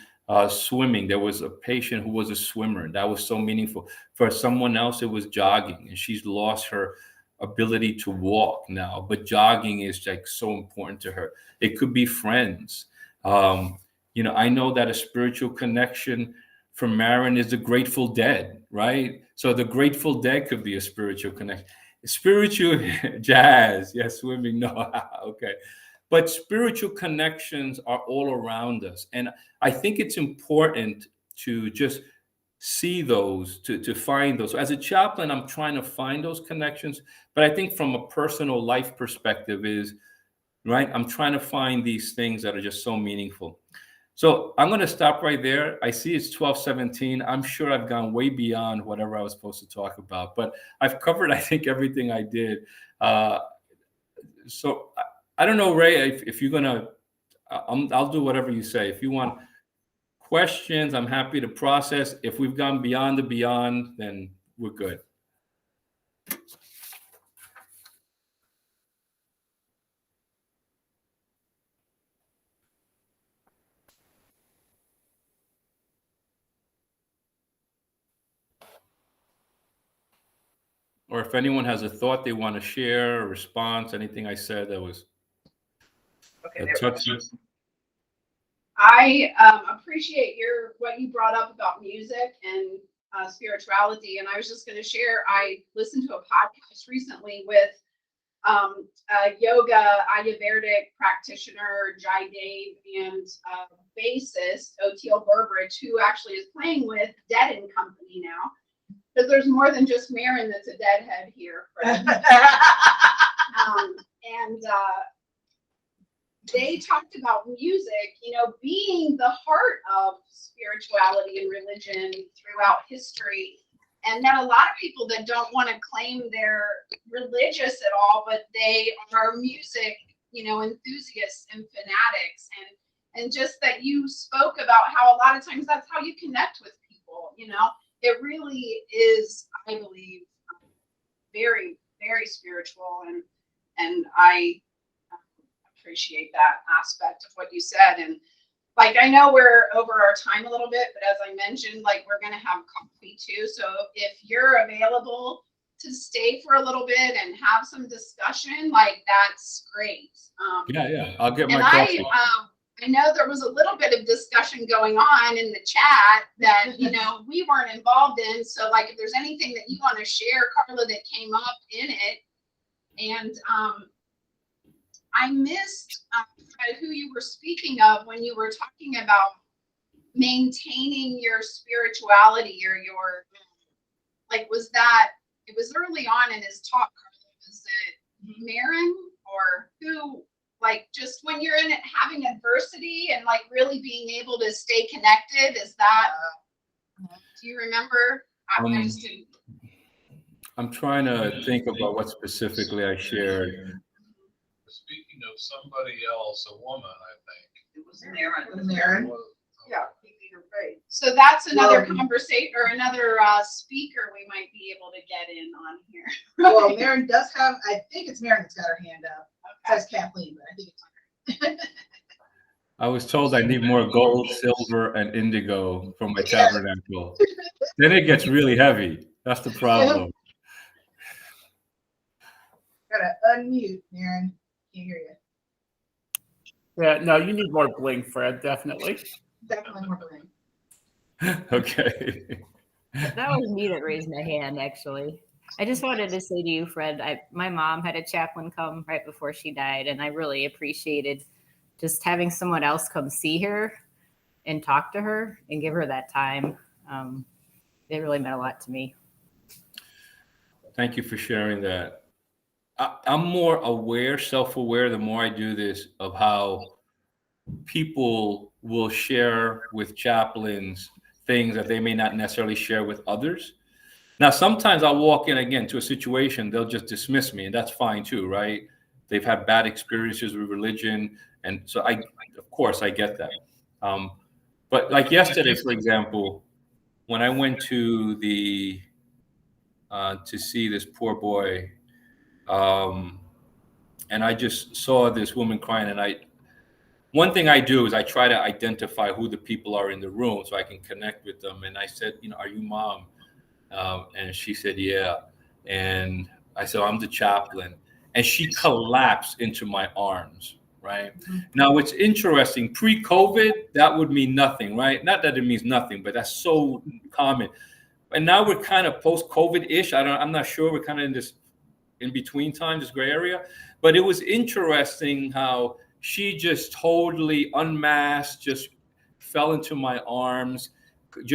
swimming. There was a patient who was a swimmer. That was so meaningful. For someone else, it was jogging, and she's lost her ability to walk now, but jogging is like so important to her. It could be friends. I know that a spiritual connection for Marin is the Grateful Dead, right? So the Grateful Dead could be a spiritual connection. Spiritual jazz, yes, swimming, no, okay. But spiritual connections are all around us. And I think it's important to just see those, to find those. So as a chaplain, I'm trying to find those connections. But I think from a personal life perspective is, right, I'm trying to find these things that are just so meaningful. So I'm going to stop right there. I see it's 12:17. I'm sure I've gone way beyond whatever I was supposed to talk about, but I've covered, I think, everything I did. So I don't know, Ray, if you're going to, I'll do whatever you say. If you want questions, I'm happy to process. If we've gone beyond the beyond, then we're good. Or if anyone has a thought they want to share, a response, anything I said that was okay, touchy. I appreciate what you brought up about music and spirituality, and I was just going to share. I listened to a podcast recently with a yoga Ayurvedic practitioner, Jai Dave, and bassist Oteil Burbridge, who actually is playing with Dead and Company now. Because there's more than just Marin that's a deadhead here. They talked about music, being the heart of spirituality and religion throughout history. And that a lot of people that don't want to claim they're religious at all, but they are music, enthusiasts and fanatics. And just that you spoke about how a lot of times that's how you connect with people, It really is, I believe, very, very spiritual. And I appreciate that aspect of what you said. And I know we're over our time a little bit, but as I mentioned, we're going to have coffee too. So if you're available to stay for a little bit and have some discussion, that's great. Yeah. I'll get my coffee. I know there was a little bit of discussion going on in the chat that, we weren't involved in. So if there's anything that you want to share, Carla, that came up in it. And I missed who you were speaking of when you were talking about maintaining your spirituality or your, like, was that, it was early on in his talk, was it Marin or who, like, just when you're in it, having adversity and like really being able to stay connected, is that, do you remember? I just didn't. I'm trying to think about what specifically I shared. Speaking of somebody else, a woman, I think. It was Marin. Yeah. So that's another conversation or another speaker we might be able to get in on here. Well, Marin does have, I think it's Marin that's got her hand up. It says Kathleen, but I think it's her. I was told I need more gold, silver, and indigo for my tabernacle. Then it gets really heavy. That's the problem. Gotta unmute, Marin. Can't hear you. Yeah, no, you need more bling, Fred, definitely. Definitely more bling. Okay. That was me that raised my hand, actually. I just wanted to say to you, Fred, my mom had a chaplain come right before she died, and I really appreciated just having someone else come see her and talk to her and give her that time. It really meant a lot to me. Thank you for sharing that. I'm more aware, self-aware, the more I do this, of how people will share with chaplains things that they may not necessarily share with others. Now, sometimes I'll walk in again to a situation, they'll just dismiss me, and that's fine too, right? They've had bad experiences with religion, and so of course, I get that. But like yesterday, for example, when I went to to see this poor boy, and I just saw this woman crying, and one thing I do is I try to identify who the people are in the room so I can connect with them. And I said, are you Mom? And she said, yeah. And I said, I'm the chaplain. And she collapsed into my arms, right? Mm-hmm. Now, it's interesting. Pre-COVID, that would mean nothing, right? Not that it means nothing, but that's so common. And now we're kind of post-COVID-ish. I'm not sure. We're kind of in this in-between time, this gray area. But it was interesting how she just totally unmasked, just fell into my arms, and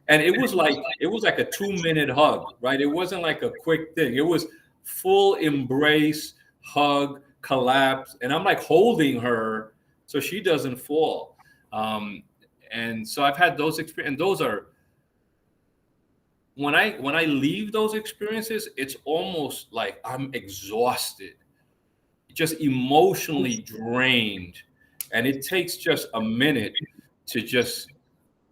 it was like a 2-minute hug, right? It wasn't like a quick thing. It was full embrace, hug, collapse, and I'm like holding her so she doesn't fall. And so I've had those experiences, and those are when I leave those experiences, it's almost like I'm exhausted, just emotionally drained, and it takes just a minute to just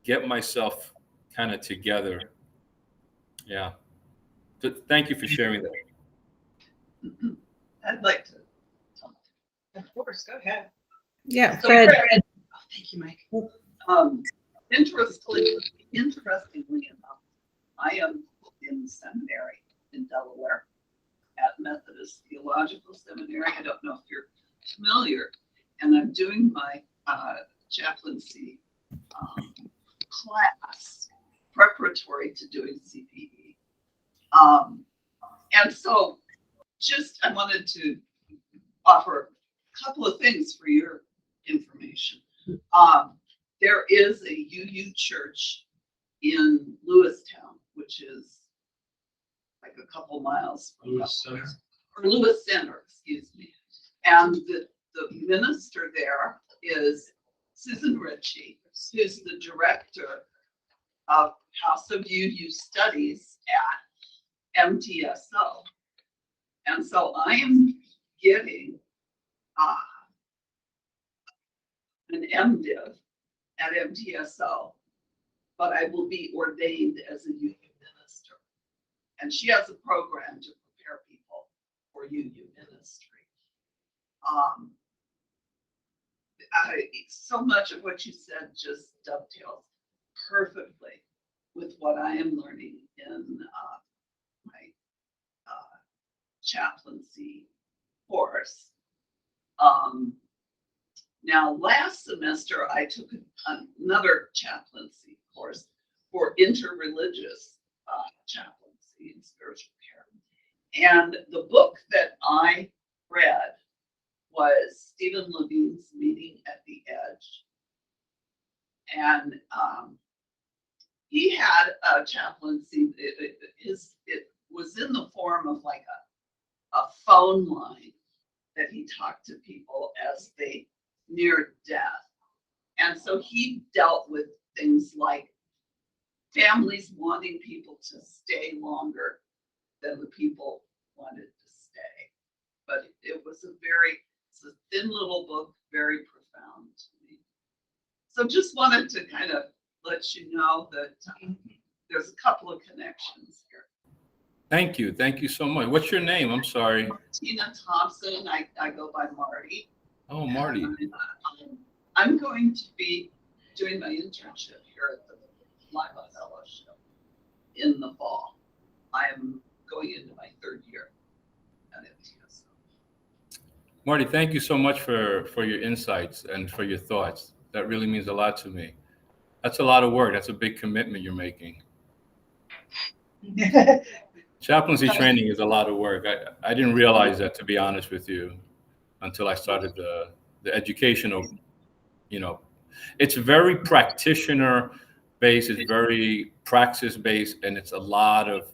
get myself kind of together. Yeah. Thank you for sharing that. I'd like to. Of course, go ahead. Yeah, So Fred. Fred. Oh, thank you, Mike. Interestingly enough, I am in seminary in Delaware at Methodist Theological Seminary. I don't know if you're familiar, and I'm doing my chaplaincy class preparatory to doing CPE. And so I wanted to offer a couple of things for your information. There is a UU church in Lewistown, which is like a couple miles from Lewis Center, excuse me. And the minister there is Susan Ritchie, who's the director of House of UU Studies at MTSO. And so I am getting an MDiv at MTSO, but I will be ordained as a UU minister. And she has a program to prepare people for UU ministry. So much of what you said just dovetails perfectly with what I am learning in my chaplaincy course. Now, last semester, I took another chaplaincy course for interreligious chaplaincy and spiritual care. And the book that I read was Stephen Levine's Meeting at the Edge. And he had a chaplaincy. It was in the form of like a phone line that he talked to people as they neared death. And so he dealt with things like families wanting people to stay longer than the people wanted to stay. But it's a thin little book, very profound to me. So just wanted to kind of let you know that there's a couple of connections here. Thank you. Thank you so much. What's your name? I'm sorry. Tina Thompson. I go by Marty. Oh, Marty. And I'm going to be doing my internship here at the Lima Fellowship in the fall. I am going into my third year at MTS. Marty, thank you so much for your insights and for your thoughts. That really means a lot to me. That's a lot of work. That's a big commitment you're making. Chaplaincy training is a lot of work. I didn't realize that, to be honest with you, until I started the educational, it's very practitioner based, it's very praxis based, and it's a lot of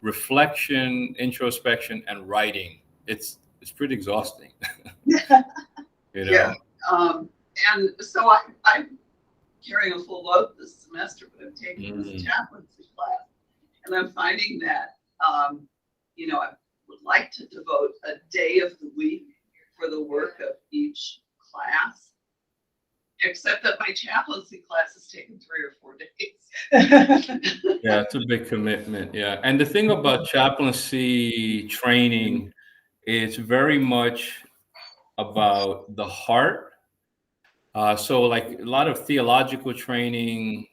reflection, introspection, and writing. It's pretty exhausting. Yeah. And so I'm carrying a full load this semester, but I'm taking this chaplaincy class, and I'm finding that I would like to devote a day of the week for the work of each class, except that my chaplaincy class is taking 3 or 4 days. Yeah, it's a big commitment. Yeah. And the thing about chaplaincy training, it's very much about the heart. So like a lot of theological training,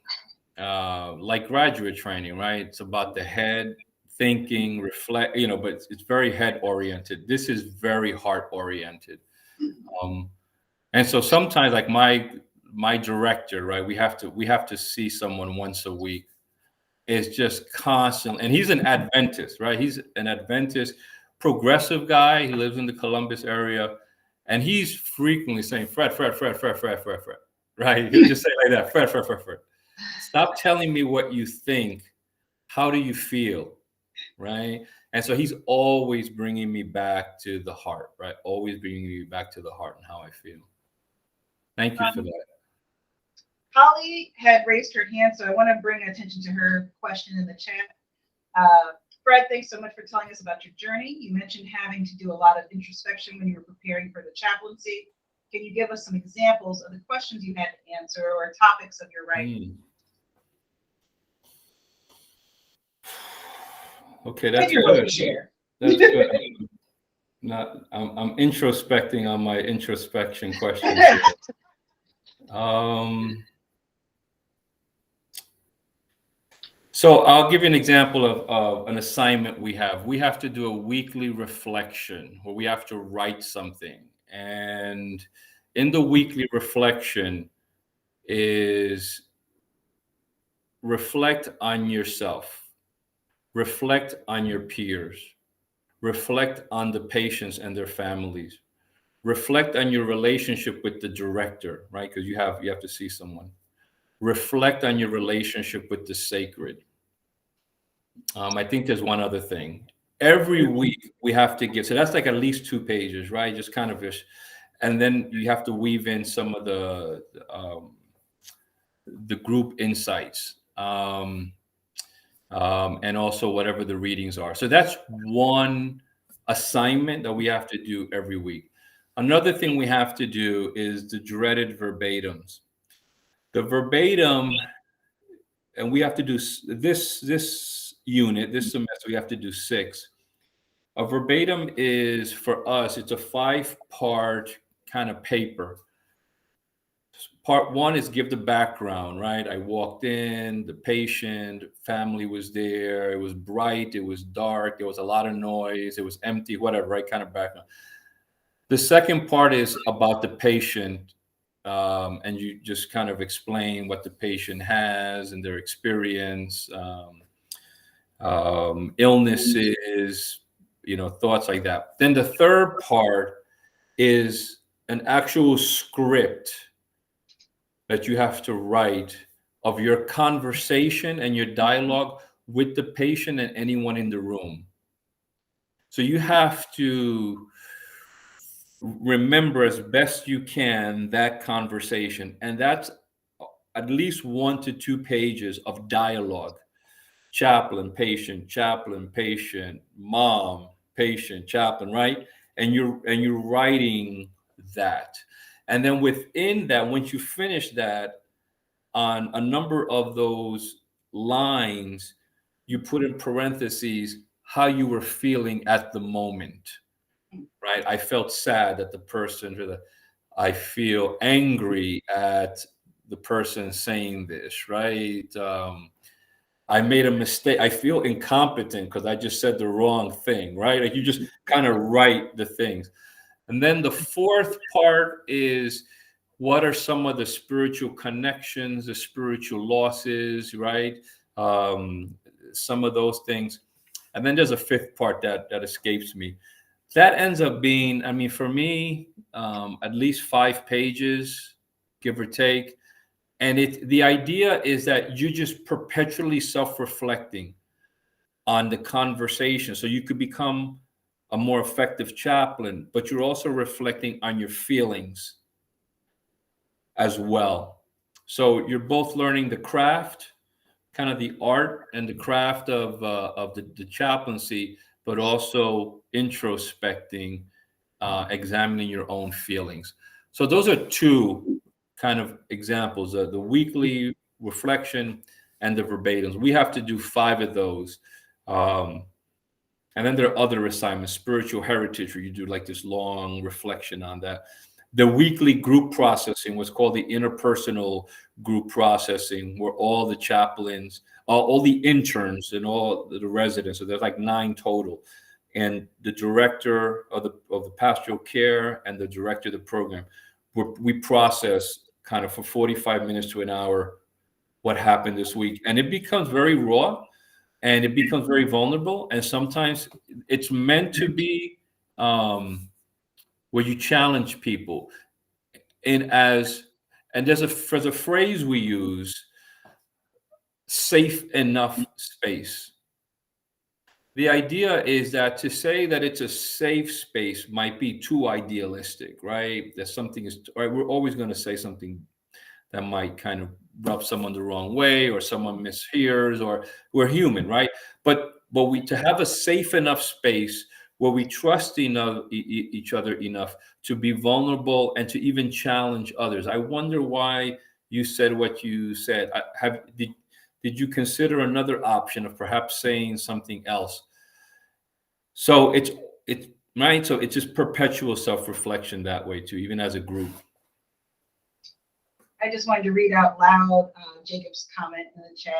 like graduate training, right? It's about the head, thinking, reflect, but it's very head oriented. This is very heart oriented. And so sometimes like my director, right? We have to see someone once a week. It's just constant. And he's an Adventist, right? He's an Adventist progressive guy. He lives in the Columbus area. And he's frequently saying, Fred, right? He'll just say like that, Fred. Stop telling me what you think. How do you feel, right? And so he's always bringing me back to the heart, right? Always bringing me back to the heart and how I feel. Thank you for that. Holly had raised her hand, so I want to bring attention to her question in the chat. Fred, thanks so much for telling us about your journey. You mentioned having to do a lot of introspection when you were preparing for the chaplaincy. Can you give us some examples of the questions you had to answer or topics of your writing? Okay, that's good. Share. That's good. I'm introspecting on my introspection questions. So I'll give you an example of an assignment we have. We have to do a weekly reflection where we have to write something. And in the weekly reflection is reflect on yourself, reflect on your peers, reflect on the patients and their families, reflect on your relationship with the director, right? Because you have to see someone. Reflect on your relationship with the sacred. I think there's one other thing. Every week we have to give, so that's like at least 2 pages, right? Just kind of ish. And then you have to weave in some of the group insights, and also whatever the readings are. So that's one assignment that we have to do every week. Another thing we have to do is the dreaded verbatims. The verbatim, and we have to do this unit, this semester, we have to do 6. A verbatim is, for us, it's a 5-part kind of paper. Part 1 is give the background, right? I walked in, the patient, family was there, it was bright, it was dark, there was a lot of noise, it was empty, whatever, right? Kind of background. The second part is about the patient, and you just kind of explain what the patient has and their experience, illnesses, thoughts like that. Then the third part is an actual script that you have to write of your conversation and your dialogue with the patient and anyone in the room. So you have to remember as best you can that conversation. And that's at least 1 to 2 pages of dialogue. Chaplain, patient, mom, patient, chaplain, right? And you're writing that. And then within that, once you finish that, on a number of those lines, you put in parentheses how you were feeling at the moment, right? I felt sad at the person, I feel angry at the person saying this, right? I made a mistake. I feel incompetent because I just said the wrong thing, right? Like you just kind of write the things. And then the fourth part is, what are some of the spiritual connections, the spiritual losses, right? Some of those things. And then there's a fifth part that escapes me. That ends up being, I mean, for me, at least 5 pages, give or take. And the idea is that you just perpetually self-reflecting on the conversation. So you could become a more effective chaplain, but you're also reflecting on your feelings as well. So you're both learning the craft, kind of the art and the craft of the chaplaincy, but also introspecting, examining your own feelings. So those are 2 kind of examples, the weekly reflection and the verbatims. We have to do 5 of those. And then there are other assignments, spiritual heritage, where you do like this long reflection on that. The weekly group processing was called the interpersonal group processing, where all the chaplains, all the interns and all the residents, so there's like 9 total, and the director of the pastoral care and the director of the program, we process kind of for 45 minutes to an hour what happened this week. And it becomes very raw and it becomes very vulnerable. And sometimes it's meant to be where you challenge people. And there's a phrase we use, safe enough space. The idea is that to say that it's a safe space might be too idealistic, right? That something is, right? We're always going to say something that might kind of rub someone the wrong way, or someone mishears, or we're human, right? But to have a safe enough space where we trust each other enough to be vulnerable and to even challenge others. I wonder why you said what you said. Did you consider another option of perhaps saying something else? So it's right. So it's just perpetual self-reflection that way too, even as a group. I just wanted to read out loud Jacob's comment in the chat.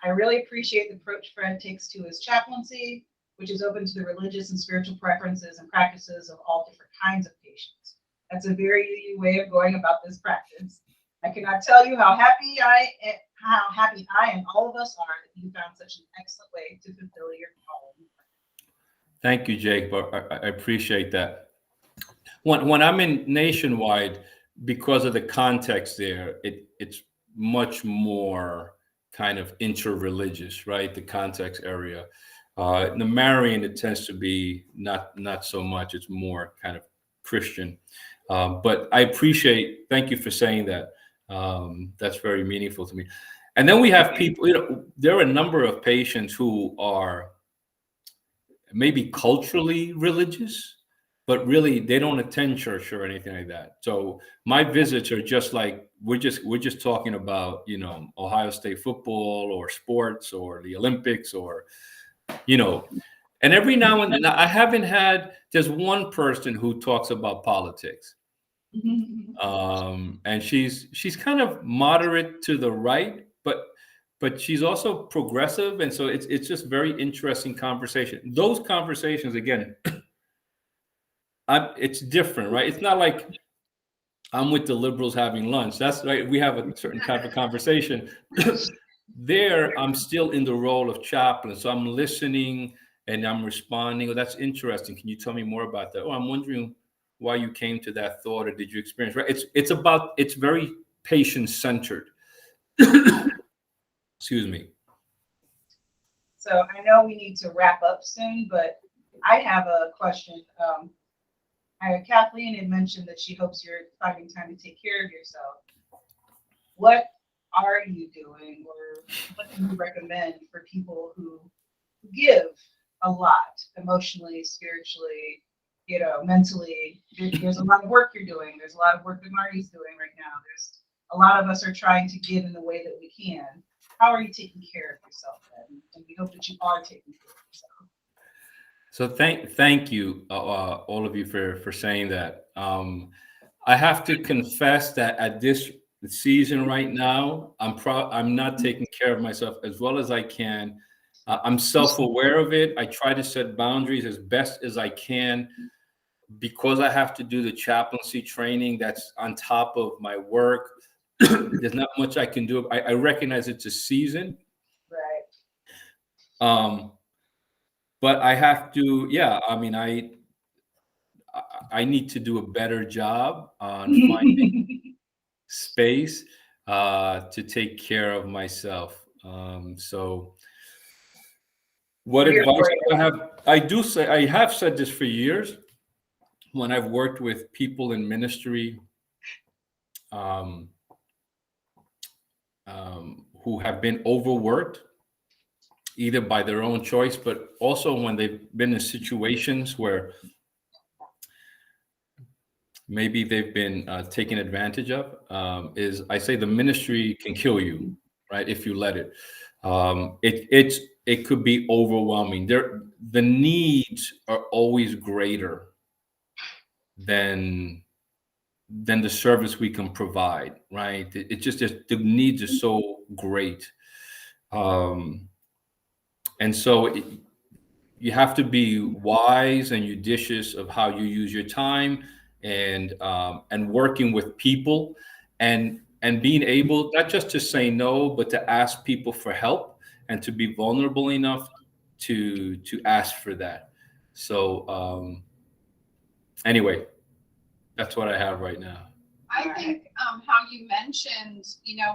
I really appreciate the approach Fred takes to his chaplaincy, which is open to the religious and spiritual preferences and practices of all different kinds of patients. That's a very UU way of going about this practice. I cannot tell you how happy I and all of us are that you found such an excellent way to fulfill your calling. Thank you, Jake. I appreciate that. When I'm in Nationwide, because of the context there, it's much more kind of interreligious, right? The context area. In the Marian, it tends to be not so much. It's more kind of Christian. But I thank you for saying that. That's very meaningful to me. And then we have people, there are a number of patients who are maybe culturally religious, but really they don't attend church or anything like that. So my visits are just like, we're just talking about, Ohio State football or sports or the Olympics or, and every now and then there's one person who talks about politics. And she's kind of moderate to the right, but she's also progressive. And so it's just very interesting conversation. Those conversations, again, it's different, right? It's not like I'm with the liberals having lunch. That's right. We have a certain type of conversation. There, I'm still in the role of chaplain. So I'm listening and I'm responding. Oh, that's interesting. Can you tell me more about that? Oh, I'm wondering why you came to that thought, or did you experience, right? It's very patient-centered. Excuse me. So I know we need to wrap up soon, but I have a question. Kathleen had mentioned that she hopes you're finding time to take care of yourself. What are you doing, or what can you recommend for people who give a lot emotionally, spiritually, mentally? There's a lot of work you're doing. There's a lot of work that Marty's doing right now. There's a lot of us are trying to give in the way that we can. How are you taking care of yourself then? And we hope that you are taking care of yourself. So thank you, all of you for saying that. I have to confess that at this season right now, I'm not taking care of myself as well as I can. I'm self-aware of it. I try to set boundaries as best as I can because I have to do the chaplaincy training that's on top of my work. There's not much I can do. I recognize it's a season. Right. But I have to, I need to do a better job on finding space to take care of myself. So what advice do I have? I have said this for years when I've worked with people in ministry who have been overworked, either by their own choice, but also when they've been in situations where maybe they've been taken advantage of, is I say the ministry can kill you, right? If you let it. It could be overwhelming. The needs are always greater than the service we can provide, right? It just the needs are so great. And so you have to be wise and judicious of how you use your time and working with people and being able not just to say no, but to ask people for help and to be vulnerable enough to ask for that. So anyway, that's what I have right now. I think how you mentioned,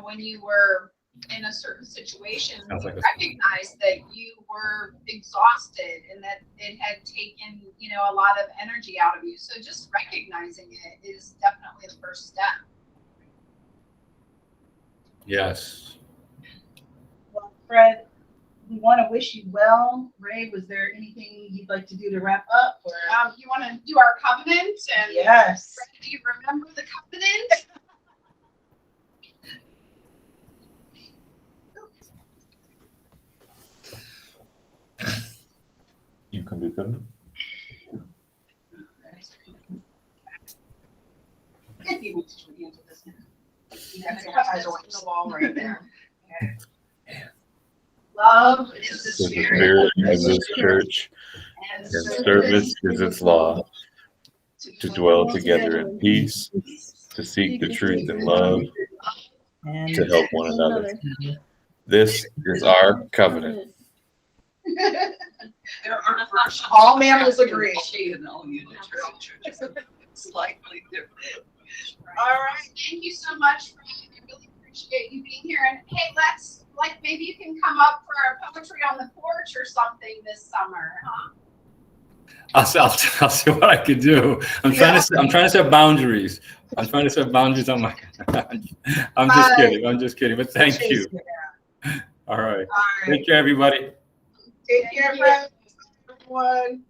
when you were in a certain situation, Sounds like you a- recognized that you were exhausted and that it had taken, a lot of energy out of you. So just recognizing it is definitely the first step. Yes. Well, Fred, we want to wish you well. Ray, was there anything you'd like to do to wrap up? Or You want to do our covenant? And yes. Fred, do you remember the covenant? You can do good. If you want to join hands with us now. That's the covenant on the wall right there. Love is the The spirit spirit of this church, and and service is its law, to dwell together in peace, to seek the truth in love, And to help one another. This is our covenant. There are versions. All members agree. In all Unitarian churches, slightly different. All right. Thank you so much, Fred. I really appreciate you being here. And hey, maybe you can come up for a poetry on the porch or something this summer, huh? I'll see what I could do. I'm trying to set boundaries. I'm trying to set boundaries on my. I'm just kidding. I'm just kidding. But thank you. All right. All right. Take care, everybody. Take care, Fred. Everyone.